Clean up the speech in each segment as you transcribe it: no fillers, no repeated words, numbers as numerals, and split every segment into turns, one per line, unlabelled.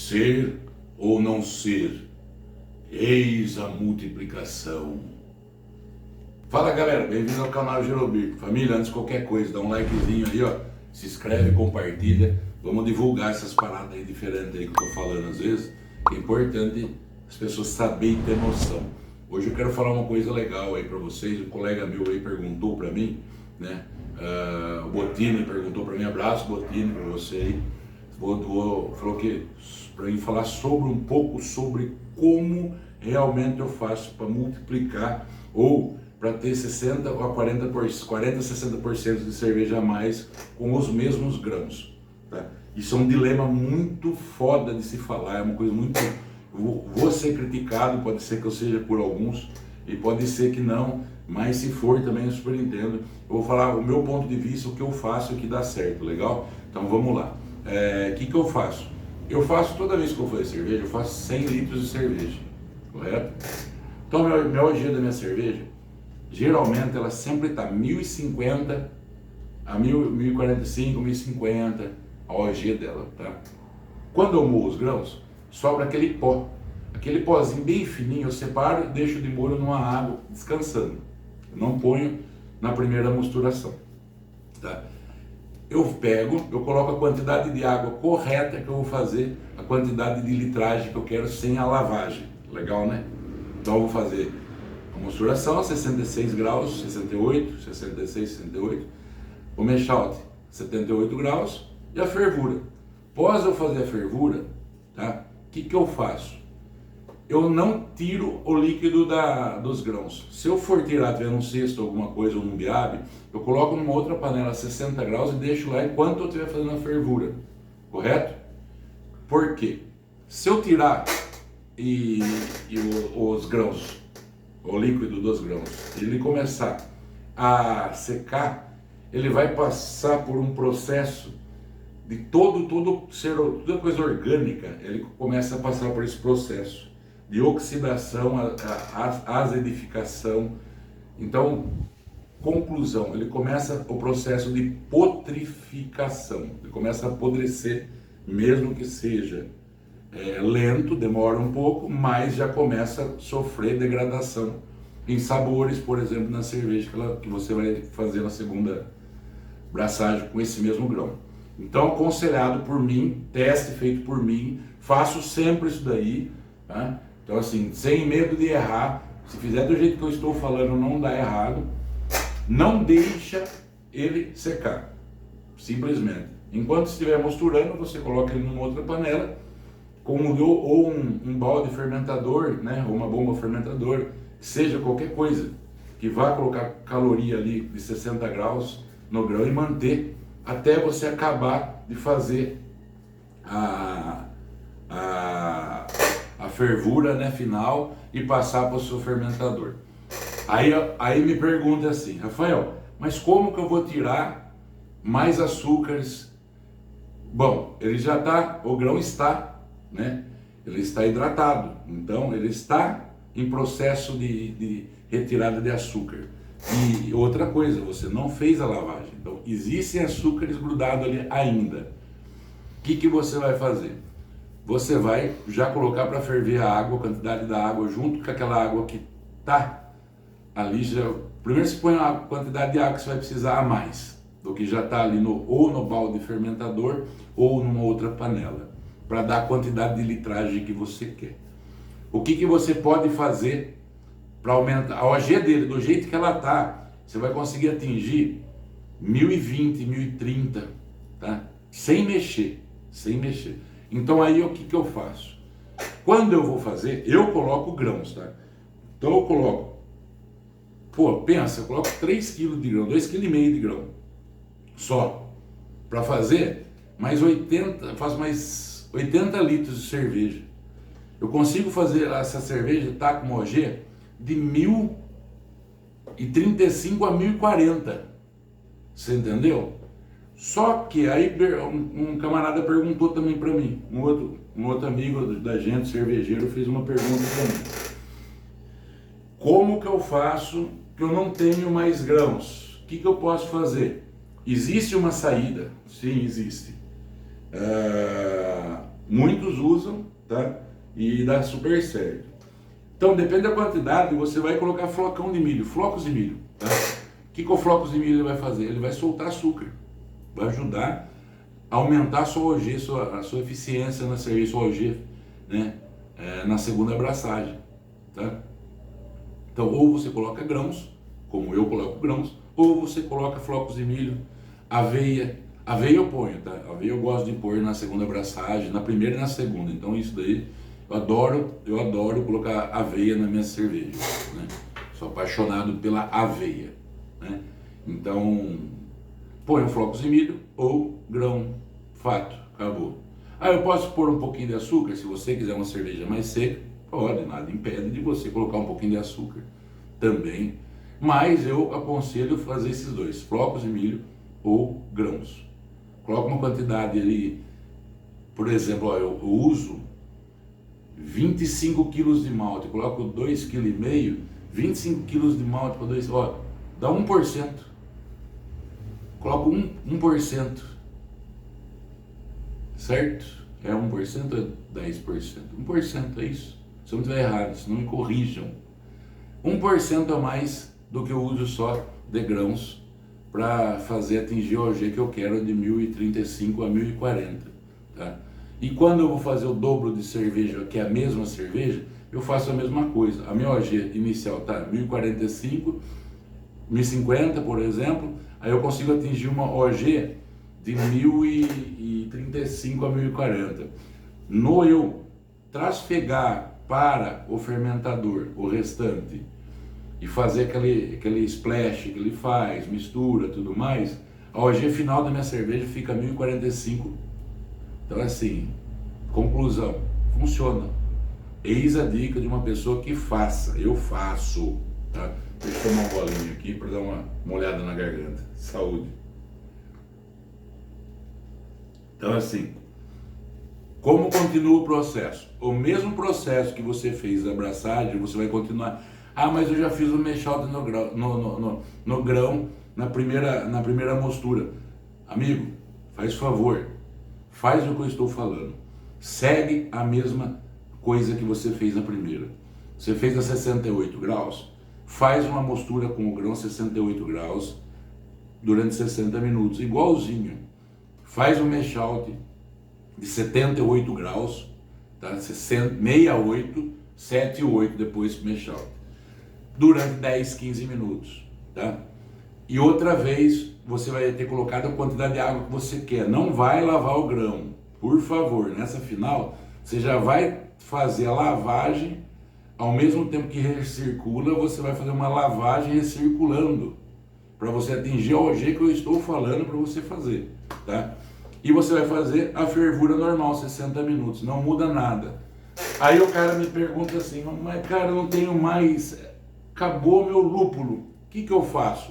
Ser ou não ser, eis a multiplicação. Fala galera, bem-vindo ao canal Gerobir. Família, antes de qualquer coisa, dá um likezinho aí, ó. Se inscreve, compartilha. Vamos divulgar essas paradas aí diferentes aí que eu tô falando às vezes. É importante as pessoas saberem e ter noção. Hoje eu quero falar uma coisa legal aí pra vocês. Um colega meu aí perguntou pra mim, né? O Botini perguntou pra mim, abraço Botini pra você aí. Falou que para mim falar um pouco sobre como realmente eu faço para multiplicar ou para ter 60 a 40%, 60% de cerveja a mais com os mesmos grãos, tá? Isso é um dilema muito foda de se falar, é uma coisa muito... Vou ser criticado, pode ser que eu seja por alguns e pode ser que não, mas se for também eu super entendo. Eu vou falar o meu ponto de vista, o que eu faço e o que dá certo, legal? Então vamos lá. O que eu faço? Eu faço, toda vez que eu for fazer cerveja, eu faço 100 litros de cerveja, correto? Então, minha OG da minha cerveja, geralmente ela sempre está 1.050 a 1.045, 1.050 a OG dela, tá? Quando eu moo os grãos, sobra aquele pó. Aquele pozinho bem fininho, eu separo e deixo de molho numa água, descansando. Eu não ponho na primeira misturação, tá? Eu coloco a quantidade de água correta que eu vou fazer, a quantidade de litragem que eu quero sem a lavagem. Legal, né? Então eu vou fazer a misturação a 66 graus, 68, 66, 68. O mash out, 78 graus. E a fervura. Após eu fazer a fervura, tá? O que eu faço? Eu não tiro o líquido dos grãos. Se eu for tirar, tiver num cesto, alguma coisa, ou num biabe, eu coloco numa outra panela a 60 graus e deixo lá enquanto eu estiver fazendo a fervura. Correto? Por quê? Se eu tirar os grãos, o líquido dos grãos, ele começar a secar, ele vai passar por um processo de toda coisa orgânica, ele começa a passar por esse processo de oxidação, azidificação. Então, conclusão, ele começa o processo de potrificação, ele começa a apodrecer, mesmo que seja lento, demora um pouco, mas já começa a sofrer degradação em sabores, por exemplo, na cerveja que você vai fazer na segunda braçagem com esse mesmo grão. Então, aconselhado por mim, teste feito por mim, faço sempre isso daí, tá? Então assim, sem medo de errar, se fizer do jeito que eu estou falando, não dá errado, não deixa ele secar, simplesmente. Enquanto estiver misturando, você coloca ele numa outra panela, com um balde fermentador, né, ou uma bomba fermentadora, seja qualquer coisa, que vá colocar caloria ali de 60 graus no grão e manter até você acabar de fazer a fervura, né, final e passar para o seu fermentador. Aí me pergunta assim, Rafael, mas como que eu vou tirar mais açúcares? Bom, o grão está, né, ele está hidratado, então ele está em processo de retirada de açúcar. E outra coisa, você não fez a lavagem, então existem açúcares grudados ali ainda. O que você vai fazer? Você vai já colocar para ferver a água, a quantidade da água junto com aquela água que está ali. Primeiro você põe a quantidade de água que você vai precisar a mais do que já está ali ou no balde fermentador ou numa outra panela, para dar a quantidade de litragem que você quer. O que você pode fazer para aumentar a OG dele, do jeito que ela está, você vai conseguir atingir 1020, 1030, tá? Sem mexer. Então aí o que eu faço? Quando eu vou fazer, eu coloco grãos, tá? Então eu coloco, eu coloco 3 kg de grão, 2,5 kg de grão, só, para fazer faço mais 80 litros de cerveja. Eu consigo fazer essa cerveja, tá, com uma OG de 1.035 a 1.040, você entendeu? Só que aí um camarada perguntou também para mim, um outro amigo da gente, cervejeiro, fez uma pergunta para mim. Como que eu faço que eu não tenho mais grãos? O que eu posso fazer? Existe uma saída? Sim, existe. Muitos usam, tá? E dá super certo. Então, depende da quantidade, você vai colocar flocão de milho, flocos de milho, tá? O que o flocos de milho ele vai fazer? Ele vai soltar açúcar, vai ajudar a aumentar a sua OG, a sua eficiência na cerveja, sua OG, né? Na segunda abraçagem, tá? Então, ou você coloca grãos, como eu coloco grãos, ou você coloca flocos de milho, aveia. Aveia eu ponho, tá? Aveia eu gosto de pôr na segunda abraçagem, na primeira e na segunda. Então isso daí, eu adoro colocar aveia na minha cerveja, né? Sou apaixonado pela aveia, né? Então, ponho flocos de milho ou grão, fato, acabou. Aí eu posso pôr um pouquinho de açúcar, se você quiser uma cerveja mais seca, pode, nada impede de você colocar um pouquinho de açúcar também. Mas eu aconselho fazer esses dois, flocos de milho ou grãos. Coloca uma quantidade ali, por exemplo, ó, eu uso 25 quilos de malte, coloco 2,5 kg, 25 quilos de malte para 2, ó, dá 1%. Coloco 1%, certo? É 1% ou é 10%? 1% é isso, se eu não estiver errado, se não me corrijam. 1% a mais do que eu uso só de grãos para fazer atingir o OG que eu quero de 1035 a 1040, tá? E quando eu vou fazer o dobro de cerveja, que é a mesma cerveja, eu faço a mesma coisa. A minha OG inicial tá 1045, 1050, por exemplo, aí eu consigo atingir uma OG de 1035 a 1040. No eu trasfegar para o fermentador o restante e fazer aquele splash que ele faz, mistura, tudo mais, a OG final da minha cerveja fica 1045. Então assim, conclusão, funciona. Eis a dica de uma pessoa que faça, eu faço, tá? Deixa eu tomar um bolinho aqui para dar uma olhada na garganta. Saúde. Então assim, como continua o processo? O mesmo processo que você fez da abraçagem, você vai continuar. Ah, mas eu já fiz o mash out no grão, na primeira mostura. Amigo, faz favor, faz o que eu estou falando. Segue a mesma coisa que você fez na primeira. Você fez a 68 graus, faz uma mostura com o grão 68 graus durante 60 minutos, igualzinho. Faz o mash out de 78 graus, tá? 68, 7 e 8 depois do mash out. Durante 10, 15 minutos, tá? E outra vez, você vai ter colocado a quantidade de água que você quer. Não vai lavar o grão, por favor. Nessa final, você já vai fazer a lavagem, ao mesmo tempo que recircula, você vai fazer uma lavagem recirculando, para você atingir o OG que eu estou falando para você fazer, tá? E você vai fazer a fervura normal, 60 minutos, não muda nada. Aí o cara me pergunta assim, mas cara, eu não tenho mais... Acabou meu lúpulo, o que eu faço?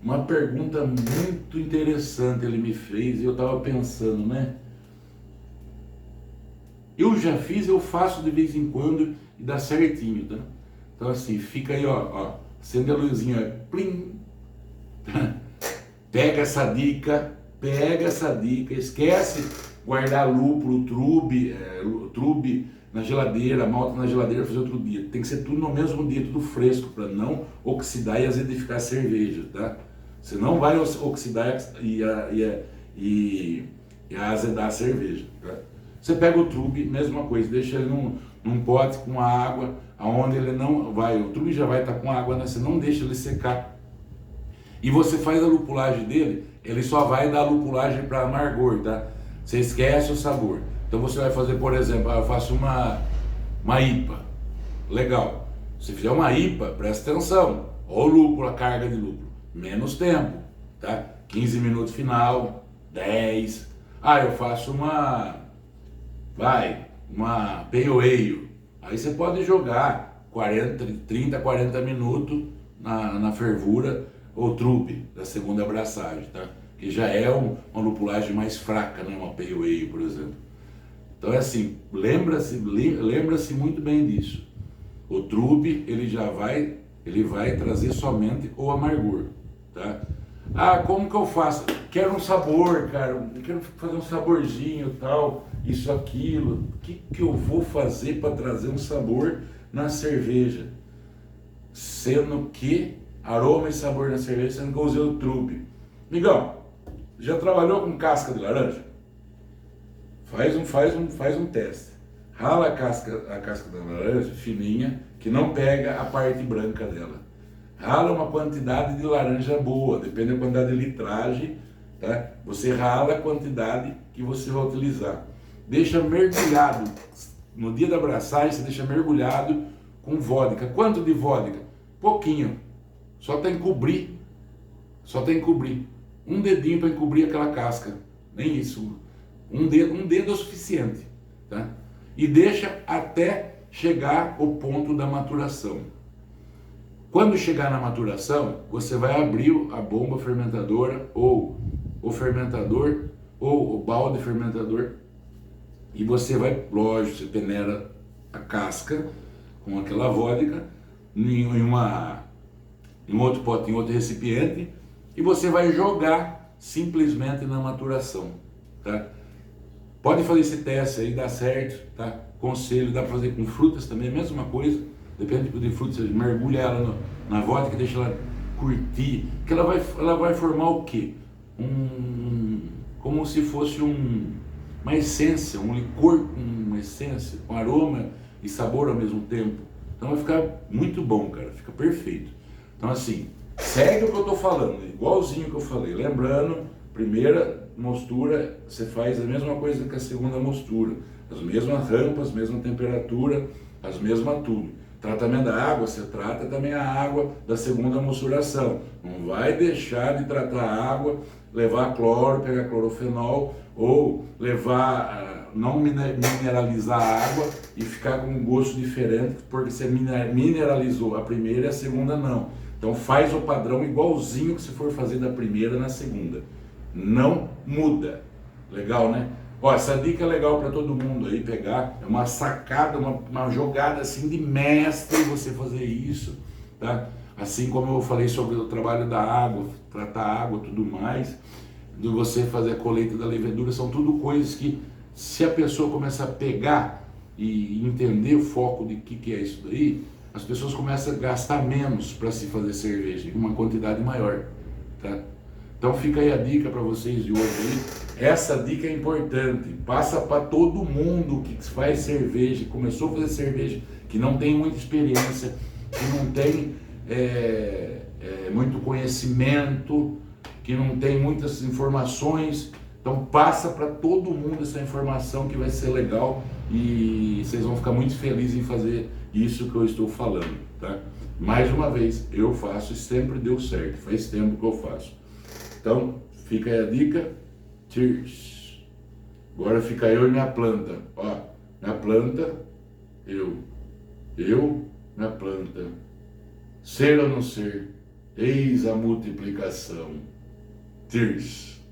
Uma pergunta muito interessante ele me fez e eu estava pensando, né? Eu já fiz, eu faço de vez em quando e dá certinho, tá? Então assim, fica aí, ó, acende a luzinha, plim. Pega essa dica, esquece guardar lúpulo, trube na geladeira, malta na geladeira, fazer outro dia. Tem que ser tudo no mesmo dia, tudo fresco, para não oxidar e azidificar a cerveja, tá? Você não vai oxidar e azedar a cerveja, tá? Você pega o trube, mesma coisa, deixa ele num pote com água, aonde ele não vai, o trube já vai estar com água, né? Você não deixa ele secar. E você faz a lupulagem dele, ele só vai dar lupulagem para amargor, tá? Você esquece o sabor. Então você vai fazer, por exemplo, eu faço uma IPA. Legal. Se fizer uma IPA, presta atenção. Olha o lúpulo, a carga de lúpulo. Menos tempo, tá? 15 minutos final, 10. Eu faço uma pale ale. Aí você pode jogar 30, 40 minutos na fervura ou trupe da segunda abraçagem, tá? Que já é uma lupulagem mais fraca, né? Uma pale ale, por exemplo. Então é assim, lembra-se muito bem disso. O trube, ele vai trazer somente o amargor, tá? Ah, como que eu faço? Quero um sabor, cara, quero fazer um saborzinho e tal, isso, aquilo. O que eu vou fazer para trazer um sabor na cerveja? Sendo que aroma e sabor na cerveja, sendo que eu usei o Trube. Migão, já trabalhou com casca de laranja? Faz um teste. Rala a casca da laranja fininha, que não pega a parte branca dela. Rala uma quantidade de laranja boa, depende da quantidade de litragem, tá? Você rala a quantidade que você vai utilizar. Deixa mergulhado, no dia da abraçagem você deixa mergulhado com vodka. Quanto de vodka? Pouquinho, só tem que cobrir, um dedinho para encobrir aquela casca, nem isso, um dedo é o suficiente, tá? E deixa até chegar o ponto da maturação. Quando chegar na maturação, você vai abrir a bomba fermentadora ou o fermentador ou o balde fermentador e você vai, lógico, você peneira a casca com aquela vodka em um outro pote, em outro recipiente e você vai jogar simplesmente na maturação, tá? Pode fazer esse teste aí, dá certo, tá? Conselho, dá para fazer com frutas também, a mesma coisa. Depende do tipo de fruta, você mergulha ela na vodka, deixa ela curtir, que ela vai formar o quê? Como se fosse uma essência, um licor com uma essência, com aroma e sabor ao mesmo tempo. Então vai ficar muito bom, cara, fica perfeito. Então assim, segue o que eu tô falando, igualzinho que eu falei, lembrando, primeira mostura, você faz a mesma coisa que a segunda mostura, as mesmas rampas, mesma temperatura, as mesmas tudo. Tratamento da água, você trata também a água da segunda mosturação. Não vai deixar de tratar a água, levar cloro, pegar clorofenol, ou levar, não mineralizar a água e ficar com um gosto diferente, porque você mineralizou a primeira e a segunda não. Então faz o padrão igualzinho que se for fazer da primeira na segunda. Não muda. Legal, né? Ó, essa dica é legal para todo mundo aí pegar, é uma sacada, uma jogada assim de mestre você fazer isso, tá? Assim como eu falei sobre o trabalho da água, tratar a água, tudo mais, de você fazer a colheita da levedura, são tudo coisas que se a pessoa começar a pegar e entender o foco de que é isso daí, as pessoas começam a gastar menos para se fazer cerveja, em uma quantidade maior, tá? Então fica aí a dica para vocês de hoje aí. Essa dica é importante, passa para todo mundo que faz cerveja, começou a fazer cerveja, que não tem muita experiência, que não tem muito conhecimento, que não tem muitas informações. Então passa para todo mundo essa informação que vai ser legal e vocês vão ficar muito felizes em fazer isso que eu estou falando, tá? Mais uma vez, eu faço e sempre deu certo, faz tempo que eu faço. Então, fica aí a dica. Cheers. Agora fica eu e minha planta. Ó, minha planta, eu, minha planta. Ser ou não ser, eis a multiplicação. Cheers.